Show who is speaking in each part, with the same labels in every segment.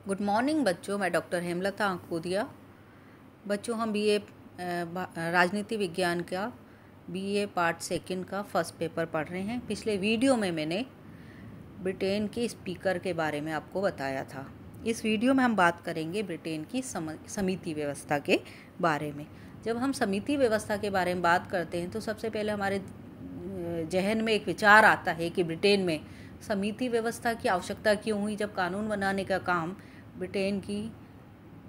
Speaker 1: Good morning बच्चों, मैं doctor Hemlata आंकोदिया। बच्चों, हम बीए राजनीति विज्ञान का बीए पार्ट सेकंड का फर्स्ट पेपर पढ़ रहे हैं। पिछले वीडियो में मैंने ब्रिटेन के स्पीकर के बारे में आपको बताया था। इस वीडियो में हम बात करेंगे ब्रिटेन की समिति व्यवस्था के बारे में। जब हम समिति व्यवस्था के बारे में बात करते हैं तो सबसे पहले हमारे जहन में एक विचार आता है कि ब्रिटेन में समिति व्यवस्था की आवश्यकता क्यों हुई, जब कानून बनाने का काम ब्रिटेन की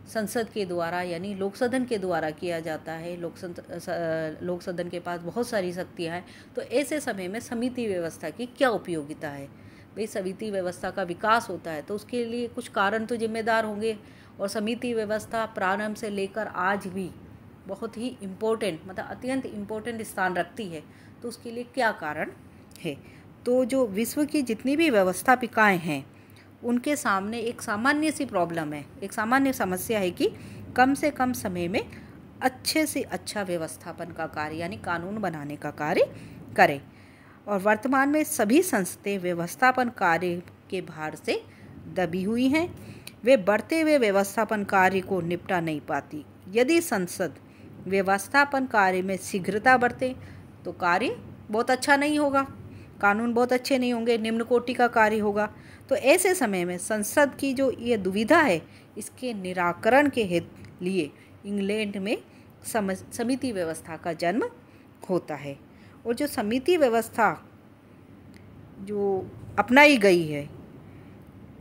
Speaker 1: संसद के द्वारा यानी लोक सदन के द्वारा किया जाता है। लोक सदन के पास बहुत सारी शक्तियाँ हैं, तो ऐसे समय में समिति व्यवस्था की क्या उपयोगिता है। भाई, समिति व्यवस्था का विकास होता है तो उसके लिए कुछ कारण तो जिम्मेदार होंगे, और समिति व्यवस्था प्रारंभ से लेकर आज भी बहुत ही इम्पोर्टेंट मतलब अत्यंत इम्पोर्टेंट स्थान रखती है। तो उसके लिए क्या कारण है। तो जो विश्व की जितनी भी व्यवस्थापिकाएँ हैं उनके सामने एक सामान्य सी प्रॉब्लम है, एक सामान्य समस्या है कि कम से कम समय में अच्छे से अच्छा व्यवस्थापन का कार्य यानी कानून बनाने का कार्य करें। और वर्तमान में सभी संस्थाएं व्यवस्थापन कार्य के भार से दबी हुई हैं। वे बढ़ते हुए व्यवस्थापन कार्य को निपटा नहीं पाती। यदि संसद व्यवस्थापन कार्य में शीघ्रता बरते तो कार्य बहुत अच्छा नहीं होगा, कानून बहुत अच्छे नहीं होंगे, निम्न कोटि का कार्य होगा। तो ऐसे समय में संसद की जो ये दुविधा है, इसके निराकरण के लिए इंग्लैंड में समिति व्यवस्था का जन्म होता है। और जो समिति व्यवस्था जो अपनाई गई है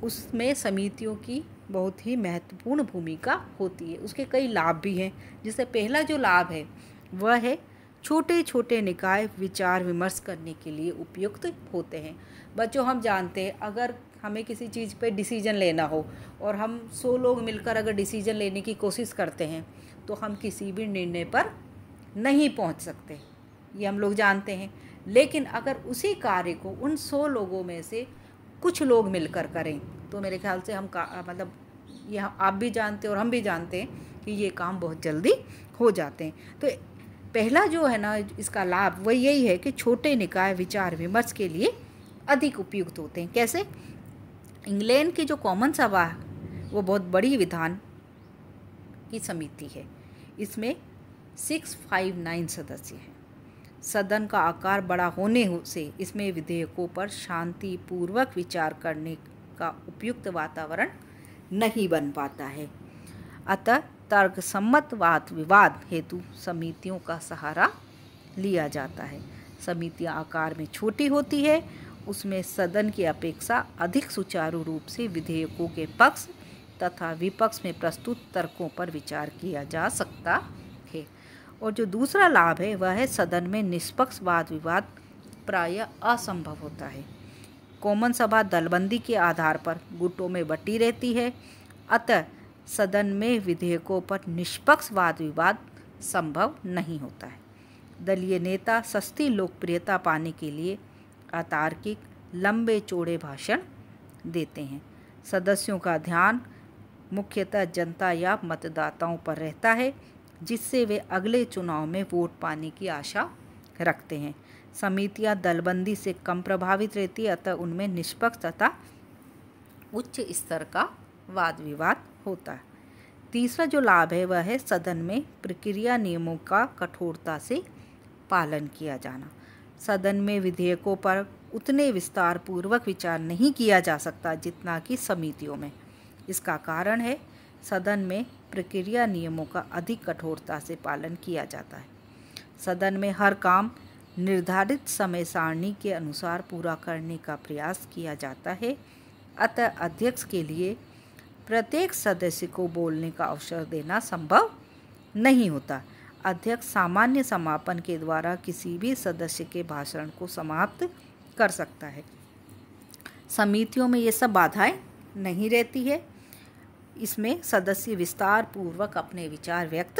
Speaker 1: उसमें समितियों की बहुत ही महत्वपूर्ण भूमिका होती है। उसके कई लाभ भी हैं, जिससे पहला जो लाभ है वह है छोटे छोटे निकाय विचार विमर्श करने के लिए उपयुक्त होते हैं। बच्चों, हम जानते हैं अगर हमें किसी चीज़ पे डिसीजन लेना हो और हम 100 लोग मिलकर अगर डिसीजन लेने की कोशिश करते हैं तो हम किसी भी निर्णय पर नहीं पहुंच सकते, ये हम लोग जानते हैं। लेकिन अगर उसी कार्य को उन 100 लोगों में से कुछ लोग मिलकर करें तो मेरे ख्याल से हम मतलब ये आप भी जानते हैं और हम भी जानते हैं कि ये काम बहुत जल्दी हो जाते हैं। तो पहला जो है ना इसका लाभ वह यही है कि छोटे निकाय विचार विमर्श के लिए अधिक उपयुक्त होते हैं। कैसे? इंग्लैंड की जो कॉमन सभा है वो बहुत बड़ी विधान की समिति है। इसमें 659 सदस्य हैं। सदन का आकार बड़ा होने से इसमें विधेयकों पर शांतिपूर्वक विचार करने का उपयुक्त वातावरण नहीं बन पाता है। अतः तर्कसम्मत वाद विवाद हेतु समितियों का सहारा लिया जाता है। समितियां आकार में छोटी होती है, उसमें सदन की अपेक्षा अधिक सुचारू रूप से विधेयकों के पक्ष तथा विपक्ष में प्रस्तुत तर्कों पर विचार किया जा सकता है। और जो दूसरा लाभ है वह है सदन में निष्पक्ष वाद विवाद प्रायः असंभव होता है। कॉमन सभा दलबंदी के आधार पर गुटों में बटी रहती है, अतः सदन में विधेयकों पर निष्पक्ष वाद विवाद संभव नहीं होता है। दलीय नेता सस्ती लोकप्रियता पाने के लिए अतार्किक लंबे चौड़े भाषण देते हैं। सदस्यों का ध्यान मुख्यतः जनता या मतदाताओं पर रहता है, जिससे वे अगले चुनाव में वोट पाने की आशा रखते हैं। समितियां दलबंदी से कम प्रभावित रहती है, अतः उनमें निष्पक्ष तथा उच्च स्तर का वाद विवाद होता है। तीसरा जो लाभ है वह है सदन में प्रक्रिया नियमों का कठोरता से पालन किया जाना। सदन में विधेयकों पर उतने विस्तार पूर्वक विचार नहीं किया जा सकता जितना कि समितियों में। इसका कारण है सदन में प्रक्रिया नियमों का अधिक कठोरता से पालन किया जाता है। सदन में हर काम निर्धारित समय सारणी के अनुसार पूरा करने का प्रयास किया जाता है, अतः अध्यक्ष के लिए प्रत्येक सदस्य को बोलने का अवसर देना संभव नहीं होता। अध्यक्ष सामान्य समापन के द्वारा किसी भी सदस्य के भाषण को समाप्त कर सकता है। समितियों में ये सब बाधाएं नहीं रहती है। इसमें सदस्य विस्तार पूर्वक अपने विचार व्यक्त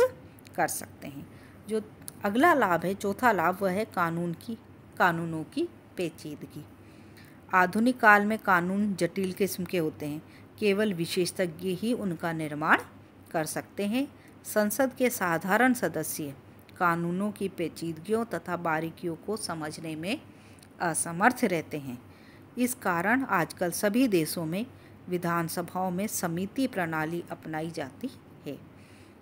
Speaker 1: कर सकते हैं। जो अगला लाभ है, चौथा लाभ, वह है कानूनों की पेचीदगी। आधुनिक काल में कानून जटिल किस्म के होते हैं, केवल विशेषज्ञ ही उनका निर्माण कर सकते हैं। संसद के साधारण सदस्य कानूनों की पेचीदगियों तथा बारीकियों को समझने में असमर्थ रहते हैं। इस कारण आजकल सभी देशों में विधानसभाओं में समिति प्रणाली अपनाई जाती है।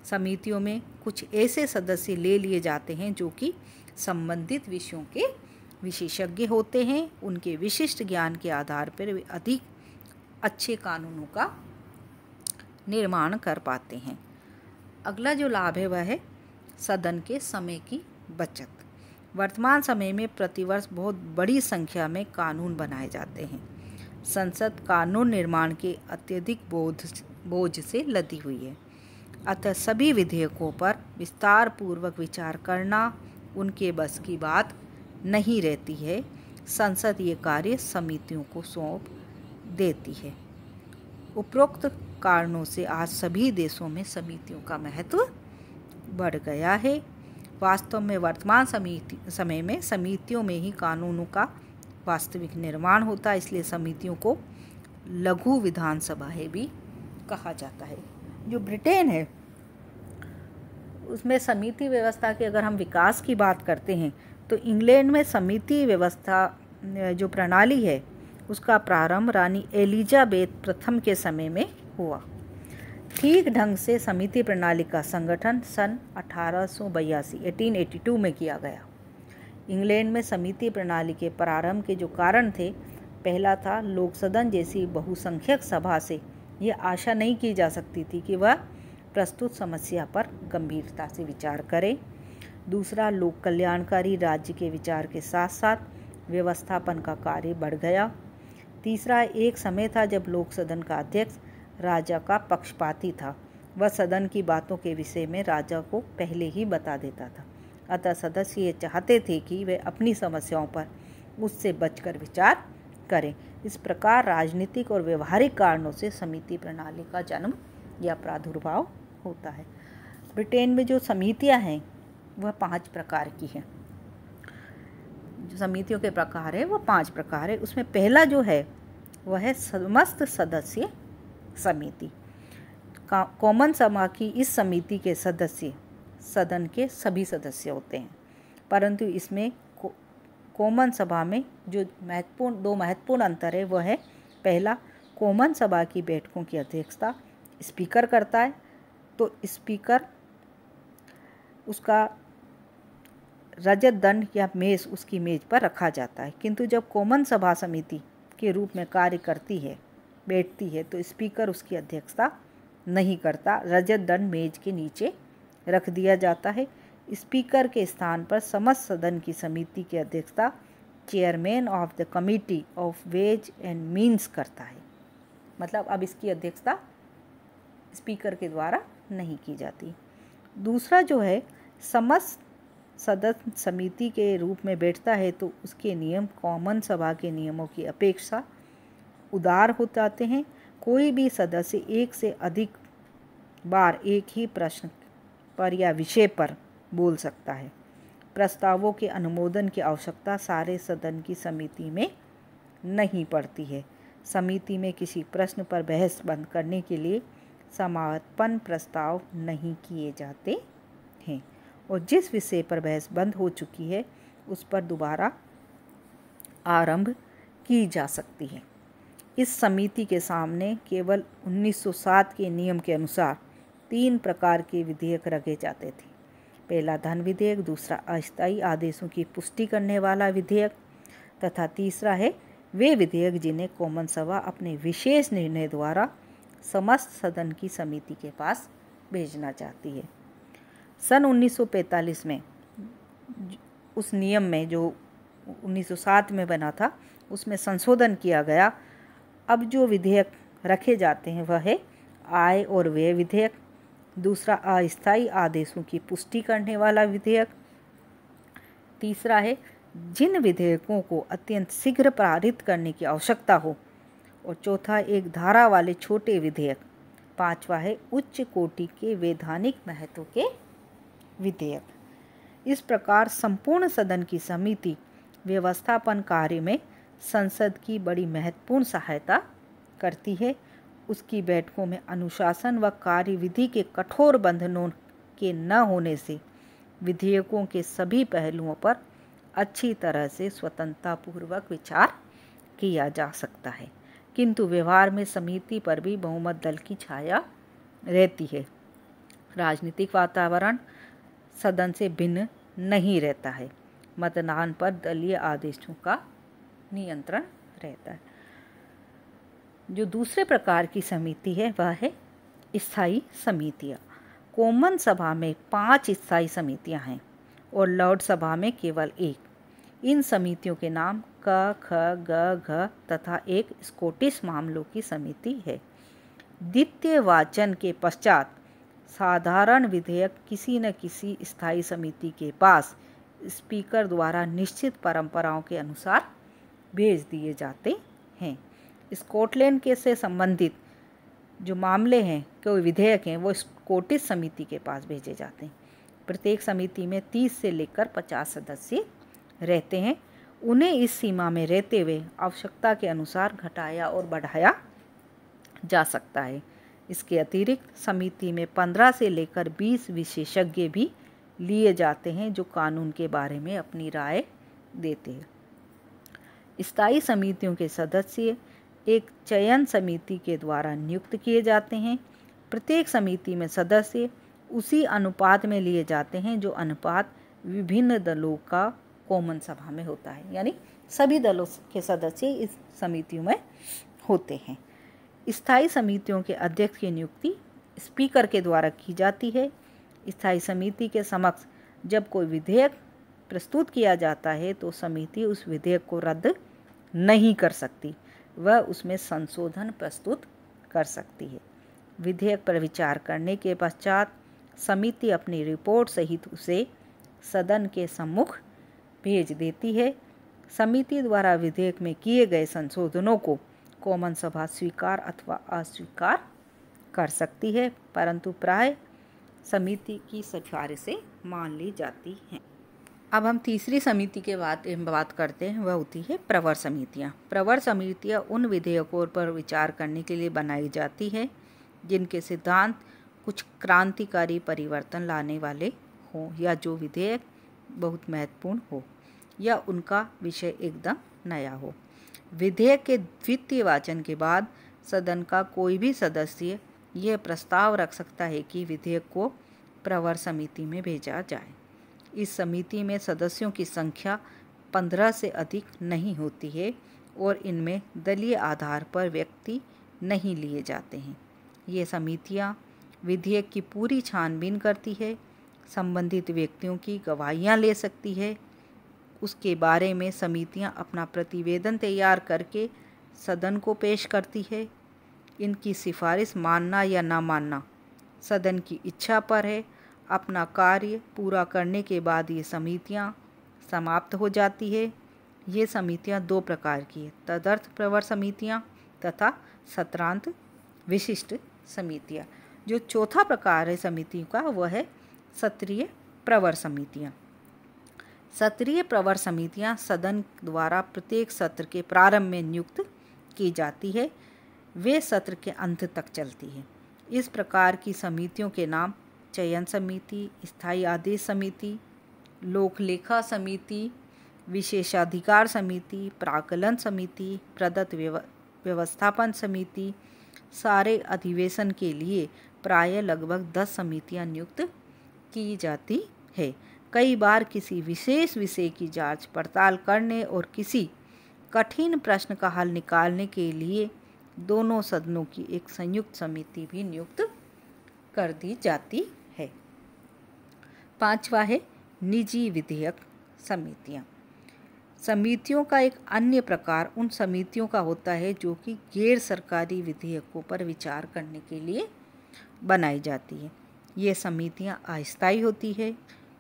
Speaker 1: समितियों में कुछ ऐसे सदस्य ले लिए जाते हैं जो कि संबंधित विषयों के विशेषज्ञ होते हैं। उनके विशिष्ट ज्ञान के आधार पर वे अधिक अच्छे कानूनों का निर्माण कर पाते हैं। अगला जो लाभ है वह है सदन के समय की बचत। वर्तमान समय में प्रतिवर्ष बहुत बड़ी संख्या में कानून बनाए जाते हैं। संसद कानून निर्माण के अत्यधिक बोझ से लदी हुई है, अतः सभी विधेयकों पर विस्तार पूर्वक विचार करना उनके बस की बात नहीं रहती है। संसद ये कार्य समितियों को सौंप देती है। उपरोक्त कारणों से आज सभी देशों में समितियों का महत्व बढ़ गया है। वास्तव में वर्तमान समय में समितियों में ही कानूनों का वास्तविक निर्माण होता है, इसलिए समितियों को लघु विधानसभाएं भी कहा जाता है। जो ब्रिटेन है उसमें समिति व्यवस्था के अगर हम विकास की बात करते हैं तो इंग्लैंड में समिति व्यवस्था जो प्रणाली है उसका प्रारंभ रानी एलिजाबेथ प्रथम के समय में हुआ। ठीक ढंग से समिति प्रणाली का संगठन सन 1882 में किया गया। इंग्लैंड में समिति प्रणाली के प्रारंभ के जो कारण थे, पहला था लोक सदन जैसी बहुसंख्यक सभा से यह आशा नहीं की जा सकती थी कि वह प्रस्तुत समस्या पर गंभीरता से विचार करे। दूसरा, लोक कल्याणकारी राज्य के विचार के साथ साथ व्यवस्थापन का कार्य बढ़ गया। तीसरा, एक समय था जब लोक सदन का अध्यक्ष राजा का पक्षपाती था। वह सदन की बातों के विषय में राजा को पहले ही बता देता था, अतः सदस्य ये चाहते थे कि वे अपनी समस्याओं पर उससे बचकर विचार करें। इस प्रकार राजनीतिक और व्यवहारिक कारणों से समिति प्रणाली का जन्म या प्रादुर्भाव होता है। ब्रिटेन में जो समितियां हैं वह 5 प्रकार की हैं। जो समितियों के प्रकार है वह 5 प्रकार है। उसमें पहला जो है वह है समस्त सदस्य समिति। कॉमन सभा की इस समिति के सदस्य सदन के सभी सदस्य होते हैं, परंतु इसमें कॉमन सभा में जो दो महत्वपूर्ण अंतर है वह है, पहला, कॉमन सभा की बैठकों की अध्यक्षता स्पीकर करता है, तो स्पीकर उसका रजत दंड या मेज उसकी मेज पर रखा जाता है। किंतु जब कॉमन सभा समिति के रूप में कार्य करती है, बैठती है, तो स्पीकर उसकी अध्यक्षता नहीं करता, रजत दंड मेज के नीचे रख दिया जाता है। स्पीकर के स्थान पर समस्त सदन की समिति की अध्यक्षता chairman of the committee of ways and means करता है। मतलब अब इसकी अध्यक्षता स्पीकर के द्वारा नहीं की जाती। दूसरा जो है, समस्त सदन समिति के रूप में बैठता है तो उसके नियम कॉमन सभा के नियमों की अपेक्षा उदार हो जाते हैं। कोई भी सदस्य एक से अधिक बार एक ही प्रश्न पर या विषय पर बोल सकता है। प्रस्तावों के अनुमोदन की आवश्यकता सारे सदन की समिति में नहीं पड़ती है। समिति में किसी प्रश्न पर बहस बंद करने के लिए समापन प्रस्ताव नहीं किए जाते हैं और जिस विषय पर बहस बंद हो चुकी है उस पर दोबारा आरंभ की जा सकती है। इस समिति के सामने केवल 1907 के नियम के अनुसार 3 प्रकार के विधेयक रखे जाते थे। पहला धन विधेयक, दूसरा अस्थायी आदेशों की पुष्टि करने वाला विधेयक तथा तीसरा है वे विधेयक जिन्हें कॉमन सभा अपने विशेष निर्णय द्वारा समस्त सदन की समिति के पास भेजना चाहती है। सन 1945 में उस नियम में जो 1907 में बना था उसमें संशोधन किया गया। अब जो विधेयक रखे जाते हैं वह है आय और व्यय विधेयक, दूसरा अस्थायी आदेशों की पुष्टि करने वाला विधेयक, तीसरा है जिन विधेयकों को अत्यंत शीघ्र पारित करने की आवश्यकता हो, और चौथा एक धारा वाले छोटे विधेयक, पांचवा है उच्च कोटि के वैधानिक महत्व के विधेयक। इस प्रकार संपूर्ण सदन की समिति व्यवस्थापन कार्य में संसद की बड़ी महत्वपूर्ण सहायता करती है। उसकी बैठकों में अनुशासन व कार्यविधि के कठोर बंधनों के न होने से विधेयकों के सभी पहलुओं पर अच्छी तरह से स्वतंत्रतापूर्वक विचार किया जा सकता है। किंतु व्यवहार में समिति पर भी बहुमत दल की छाया रहती है। राजनीतिक वातावरण सदन से भिन्न नहीं रहता है। मतदान पर दलीय आदेशों का नियंत्रण रहता है। जो दूसरे प्रकार की समिति है वह है स्थायी समितियाँ। कॉमन सभा में 5 स्थायी समितियाँ हैं और लॉर्ड सभा में केवल 1। इन समितियों के नाम क, ख, ग, घ तथा एक स्कॉटिश मामलों की समिति है। द्वितीय वाचन के पश्चात साधारण विधेयक किसी न किसी स्थायी समिति के पास स्पीकर द्वारा निश्चित परंपराओं के अनुसार भेज दिए जाते हैं। स्कॉटलैंड के से संबंधित जो मामले हैं, कोई विधेयक हैं, वो स्कॉटिश समिति के पास भेजे जाते हैं। प्रत्येक समिति में 30 से लेकर 50 सदस्य रहते हैं। उन्हें इस सीमा में रहते हुए आवश्यकता के अनुसार घटाया और बढ़ाया जा सकता है। इसके अतिरिक्त समिति में 15 से लेकर 20 विशेषज्ञ भी लिए जाते हैं जो कानून के बारे में अपनी राय देते हैं। स्थायी समितियों के सदस्य एक चयन समिति के द्वारा नियुक्त किए जाते हैं। प्रत्येक समिति में सदस्य उसी अनुपात में लिए जाते हैं जो अनुपात विभिन्न दलों का कॉमन सभा में होता है, यानी सभी दलों के सदस्य इस समितियों में होते हैं। स्थायी समितियों के अध्यक्ष की नियुक्ति स्पीकर के द्वारा की जाती है। स्थायी समिति के समक्ष जब कोई विधेयक प्रस्तुत किया जाता है तो समिति उस विधेयक को रद्द नहीं कर सकती, वह उसमें संशोधन प्रस्तुत कर सकती है। विधेयक पर विचार करने के पश्चात समिति अपनी रिपोर्ट सहित उसे सदन के सम्मुख भेज देती है। समिति द्वारा विधेयक में किए गए संशोधनों को कॉमन सभा स्वीकार अथवा अस्वीकार कर सकती है, परंतु प्राय समिति की सिफारिशें मान ली जाती हैं। अब हम तीसरी समिति के बात करते हैं, वह होती है प्रवर समितियाँ। प्रवर समितियाँ उन विधेयकों पर विचार करने के लिए बनाई जाती है जिनके सिद्धांत कुछ क्रांतिकारी परिवर्तन लाने वाले हों या जो विधेयक बहुत महत्वपूर्ण हो या उनका विषय एकदम नया हो। विधेयक के द्वितीय वाचन के बाद सदन का कोई भी सदस्य यह प्रस्ताव रख सकता है कि विधेयक को प्रवर समिति में भेजा जाए। इस समिति में सदस्यों की संख्या 15 से अधिक नहीं होती है और इनमें दलीय आधार पर व्यक्ति नहीं लिए जाते हैं। ये समितियां विधेयक की पूरी छानबीन करती है, संबंधित व्यक्तियों की गवाहियां ले सकती है। उसके बारे में समितियां अपना प्रतिवेदन तैयार करके सदन को पेश करती है। इनकी सिफारिश मानना या ना मानना सदन की इच्छा पर है। अपना कार्य पूरा करने के बाद ये समितियां समाप्त हो जाती है। ये समितियां 2 प्रकार की है, तदर्थ प्रवर समितियां तथा सत्रांत विशिष्ट समितियां। जो चौथा प्रकार है समितियों का वह है सत्रीय प्रवर समितियां। सत्रीय प्रवर समितियां सदन द्वारा प्रत्येक सत्र के प्रारंभ में नियुक्त की जाती है, वे सत्र के अंत तक चलती है। इस प्रकार की समितियों के नाम चयन समिति, स्थायी आदेश समिति, लोकलेखा समिति, विशेषाधिकार समिति, प्राकलन समिति, प्रदत्त व्यवस्थापन समिति। सारे अधिवेशन के लिए प्राय लगभग 10 समितियां नियुक्त की जाती है। कई बार किसी विशेष विषय की जांच पड़ताल करने और किसी कठिन प्रश्न का हल निकालने के लिए दोनों सदनों की एक संयुक्त समिति भी नियुक्त कर दी जाती है। 5वां है निजी विधेयक समितियां। समितियों का एक अन्य प्रकार उन समितियों का होता है जो कि गैर सरकारी विधेयकों पर विचार करने के लिए बनाई जाती है। ये समितियां अस्थायी होती है।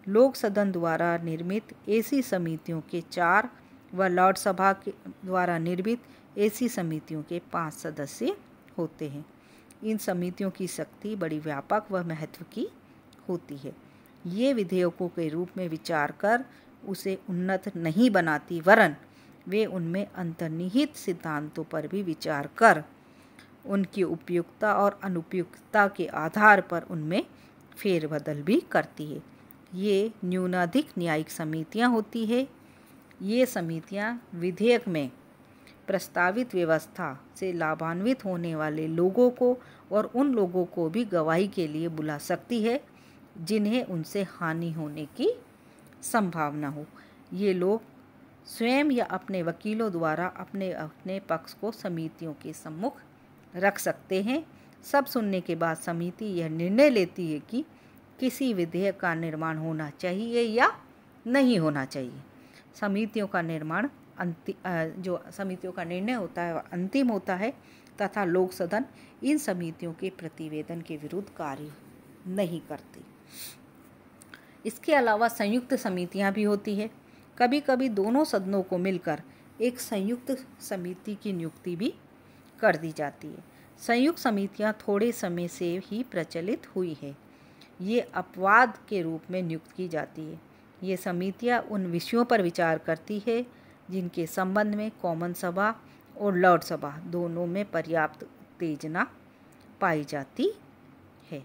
Speaker 1: लोक सदन द्वारा निर्मित ऐसी समितियों के 4 व लॉर्ड सभा के द्वारा निर्मित ऐसी समितियों के 5 सदस्य होते हैं। इन समितियों की शक्ति बड़ी व्यापक व महत्व की होती है। ये विधेयकों के रूप में विचार कर उसे उन्नत नहीं बनाती, वरन वे उनमें अंतर्निहित सिद्धांतों पर भी विचार कर उनकी उपयुक्तता और अनुपयुक्तता के आधार पर उनमें फेरबदल भी करती है। ये न्यूनाधिक न्यायिक समितियां होती है। ये समितियां विधेयक में प्रस्तावित व्यवस्था से लाभान्वित होने वाले लोगों को और उन लोगों को भी गवाही के लिए बुला सकती है जिन्हें उनसे हानि होने की संभावना हो। ये लोग स्वयं या अपने वकीलों द्वारा अपने अपने पक्ष को समितियों के सम्मुख रख सकते हैं। सब सुनने के बाद समिति यह निर्णय लेती है कि किसी विधेयक का निर्माण होना चाहिए या नहीं होना चाहिए। समितियों का निर्णय होता है वह अंतिम होता है तथा लोक सदन इन समितियों के प्रतिवेदन के विरुद्ध कार्य नहीं करती। इसके अलावा संयुक्त समितियां भी होती है। कभी कभी दोनों सदनों को मिलकर एक संयुक्त समिति की नियुक्ति भी कर दी जाती है। संयुक्त समितियां थोड़े समय से ही प्रचलित हुई है। ये अपवाद के रूप में नियुक्त की जाती है। ये समितियां उन विषयों पर विचार करती है जिनके संबंध में कॉमन सभा और लॉर्ड सभा दोनों में पर्याप्त उत्तेजना पाई जाती है।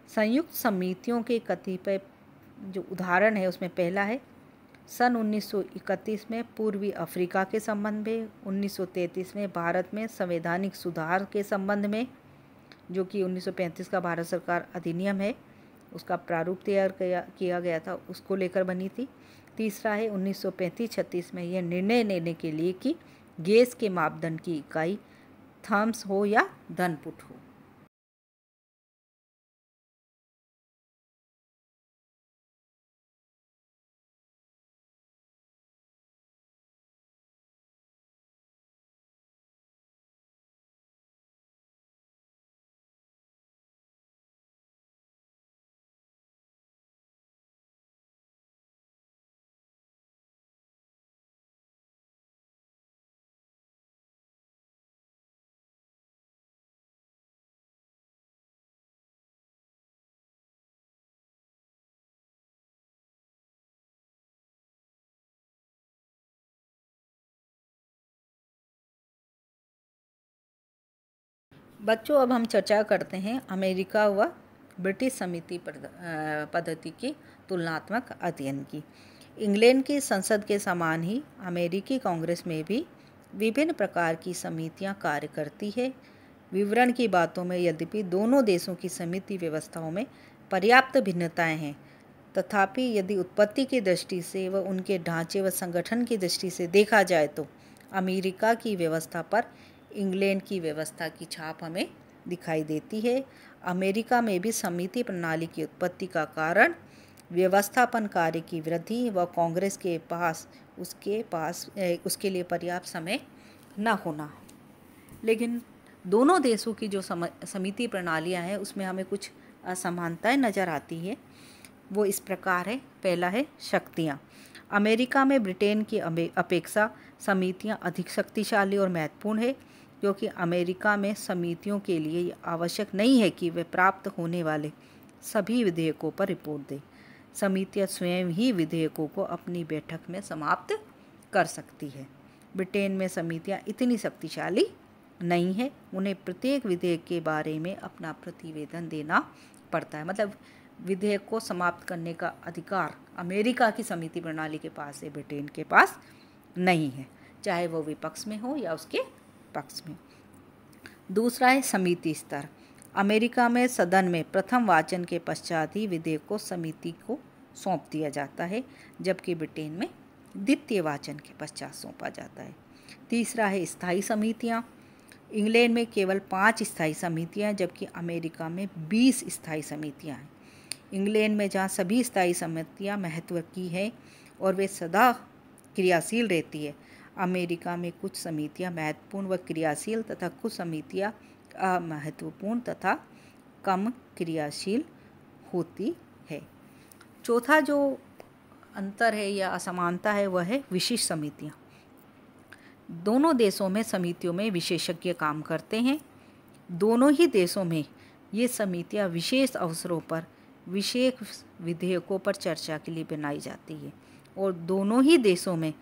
Speaker 1: संयुक्त समितियों के कतिपय जो उदाहरण है उसमें पहला है सन 1931 में पूर्वी अफ्रीका के संबंध में, 1933 में भारत में संवैधानिक सुधार के संबंध में, जो कि 1935 का भारत सरकार अधिनियम है उसका प्रारूप तैयार किया गया था, उसको लेकर बनी थी। तीसरा है 1935-36 में यह निर्णय लेने के लिए कि गैस के मापदंड की इकाई थर्म्स हो या धनफुट हो। बच्चों, अब हम चर्चा करते हैं अमेरिका व ब्रिटिश समिति पद्धति की तुलनात्मक अध्ययन की। इंग्लैंड की संसद के समान ही अमेरिकी कांग्रेस में भी विभिन्न प्रकार की समितियां कार्य करती है। विवरण की बातों में यद्यपि दोनों देशों की समिति व्यवस्थाओं में पर्याप्त भिन्नताएं हैं, तथापि यदि उत्पत्ति की दृष्टि से व उनके ढांचे व संगठन की दृष्टि से देखा जाए तो अमेरिका की व्यवस्था पर इंग्लैंड की व्यवस्था की छाप हमें दिखाई देती है। अमेरिका में भी समिति प्रणाली की उत्पत्ति का कारण व्यवस्थापन कार्य की वृद्धि व कांग्रेस के पास उसके लिए पर्याप्त समय न होना है। लेकिन दोनों देशों की जो समिति प्रणालियां हैं उसमें हमें कुछ असमानताएं नज़र आती है। वो इस प्रकार है। पहला है शक्तियाँ। अमेरिका में ब्रिटेन की अपेक्षा समितियाँ अधिक शक्तिशाली और महत्वपूर्ण है, क्योंकि अमेरिका में समितियों के लिए ये आवश्यक नहीं है कि वे प्राप्त होने वाले सभी विधेयकों पर रिपोर्ट दें। समितियाँ स्वयं ही विधेयकों को अपनी बैठक में समाप्त कर सकती है। ब्रिटेन में समितियाँ इतनी शक्तिशाली नहीं है, उन्हें प्रत्येक विधेयक के बारे में अपना प्रतिवेदन देना पड़ता है। मतलब विधेयक को समाप्त करने का अधिकार अमेरिका की समिति प्रणाली के पास है, ब्रिटेन के पास नहीं है, चाहे वो विपक्ष में हो या उसके पक्ष में। दूसरा है समिति स्तर। अमेरिका में सदन में प्रथम वाचन के पश्चात ही विधेयक को समिति को सौंप दिया जाता है, जबकि ब्रिटेन में द्वितीय वाचन के पश्चात सौंपा जाता है। तीसरा है स्थायी समितियाँ। इंग्लैंड में केवल 5 स्थायी समितियाँ, जबकि अमेरिका में 20 स्थायी समितियाँ हैं। इंग्लैंड में जहाँ सभी स्थायी समितियाँ महत्व की हैं और वे सदा क्रियाशील रहती है, अमेरिका में कुछ समितियाँ महत्वपूर्ण व क्रियाशील तथा कुछ समितियाँ अमहत्वपूर्ण तथा कम क्रियाशील होती है। चौथा जो अंतर है या असमानता है वह है विशिष्ट समितियाँ। दोनों देशों में समितियों में विशेषज्ञ काम करते हैं। दोनों ही देशों में ये समितियाँ विशेष अवसरों पर विशेष विधेयकों पर चर्चा के लिए बनाई जाती है और दोनों ही देशों में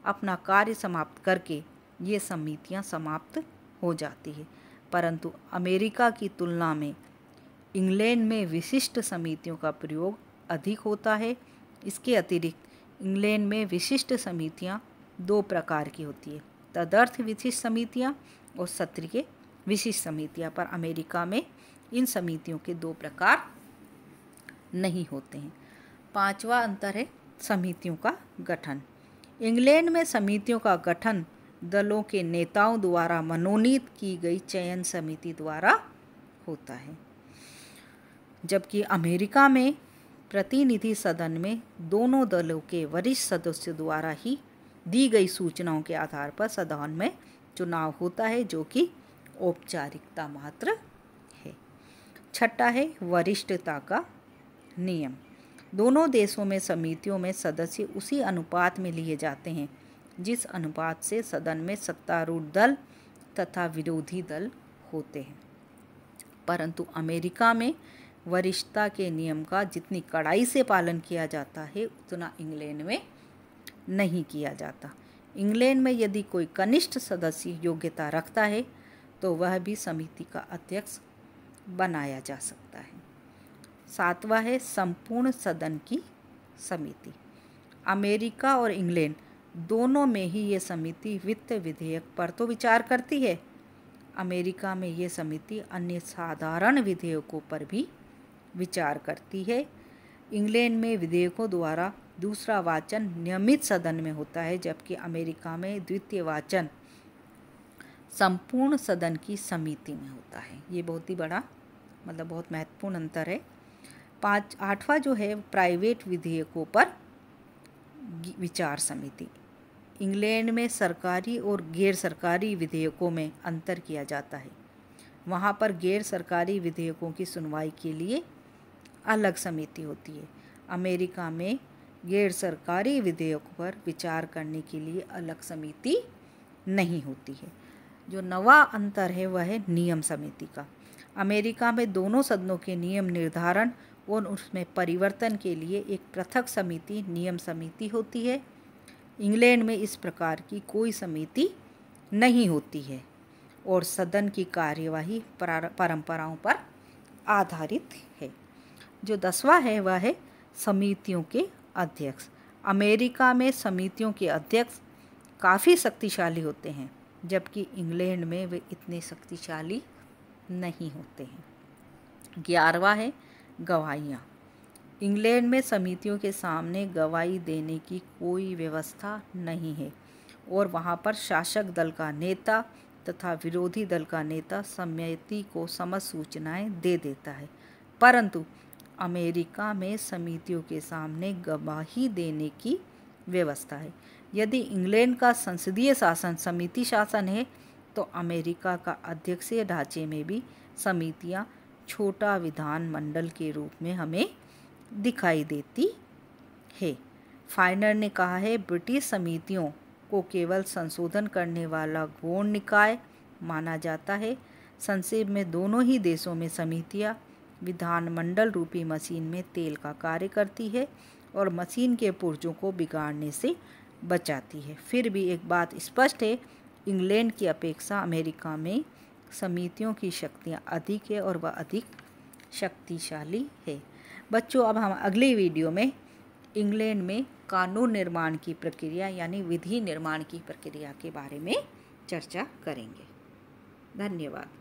Speaker 1: अपना कार्य समाप्त करके ये समितियाँ समाप्त हो जाती है। परंतु अमेरिका की तुलना में इंग्लैंड में विशिष्ट समितियों का प्रयोग अधिक होता है। इसके अतिरिक्त इंग्लैंड में विशिष्ट समितियां दो प्रकार की होती है, तदर्थ विशिष्ट समितियां और सत्रीय विशिष्ट समितियां। पर अमेरिका में इन समितियों के दो प्रकार नहीं होते हैं। पांचवा अंतर है समितियों का गठन। इंग्लैंड में समितियों का गठन दलों के नेताओं द्वारा मनोनीत की गई चयन समिति द्वारा होता है, जबकि अमेरिका में प्रतिनिधि सदन में दोनों दलों के वरिष्ठ सदस्यों द्वारा ही दी गई सूचनाओं के आधार पर सदन में चुनाव होता है, जो कि औपचारिकता मात्र है। छठा है वरिष्ठता का नियम। दोनों देशों में समितियों में सदस्य उसी अनुपात में लिए जाते हैं जिस अनुपात से सदन में सत्तारूढ़ दल तथा विरोधी दल होते हैं, परंतु अमेरिका में वरिष्ठता के नियम का जितनी कड़ाई से पालन किया जाता है उतना इंग्लैंड में नहीं किया जाता। इंग्लैंड में यदि कोई कनिष्ठ सदस्य योग्यता रखता है तो वह भी समिति का अध्यक्ष बनाया जा सकता है। सातवां है संपूर्ण सदन की समिति। अमेरिका और इंग्लैंड दोनों में ही ये समिति वित्त विधेयक पर तो विचार करती है। अमेरिका में ये समिति अन्य साधारण विधेयकों पर भी विचार करती है। इंग्लैंड में विधेयकों द्वारा दूसरा वाचन नियमित सदन में होता है, जबकि अमेरिका में द्वितीय वाचन संपूर्ण सदन की समिति में होता है। ये बहुत ही बड़ा बहुत महत्वपूर्ण अंतर है। आठवां जो है प्राइवेट विधेयकों पर विचार समिति। इंग्लैंड में सरकारी और गैर सरकारी विधेयकों में अंतर किया जाता है। वहाँ पर गैर सरकारी विधेयकों की सुनवाई के लिए अलग समिति होती है। अमेरिका में गैर सरकारी विधेयकों पर विचार करने के लिए अलग समिति नहीं होती है। जो नवा अंतर है वह है नियम समिति का। अमेरिका में दोनों सदनों के नियम निर्धारण और उसमें परिवर्तन के लिए एक पृथक समिति नियम समिति होती है। इंग्लैंड में इस प्रकार की कोई समिति नहीं होती है और सदन की कार्यवाही परंपराओं पर आधारित है। जो 10वां है वह है समितियों के अध्यक्ष। अमेरिका में समितियों के अध्यक्ष काफ़ी शक्तिशाली होते हैं, जबकि इंग्लैंड में वे इतने शक्तिशाली नहीं होते हैं। 11वां है गवाहियाँ। इंग्लैंड में समितियों के सामने गवाही देने की कोई व्यवस्था नहीं है और वहाँ पर शासक दल का नेता तथा विरोधी दल का नेता समिति को समस्त सूचनाएं दे देता है, परंतु अमेरिका में समितियों के सामने गवाही देने की व्यवस्था है। यदि इंग्लैंड का संसदीय शासन समिति शासन है तो अमेरिका का अध्यक्षीय ढांचे में भी समितियां छोटा विधानमंडल के रूप में हमें दिखाई देती है। फाइनर ने कहा है ब्रिटिश समितियों को केवल संशोधन करने वाला गौण निकाय माना जाता है। संक्षेप में दोनों ही देशों में समितियां विधानमंडल रूपी मशीन में तेल का कार्य करती है और मशीन के पुर्जों को बिगाड़ने से बचाती है। फिर भी एक बात स्पष्ट है, इंग्लैंड की अपेक्षा अमेरिका में समितियों की शक्तियाँ अधिक है और वह अधिक शक्तिशाली है। बच्चों, अब हम अगली वीडियो में इंग्लैंड में कानून निर्माण की प्रक्रिया यानी विधि निर्माण की प्रक्रिया के बारे में चर्चा करेंगे। धन्यवाद।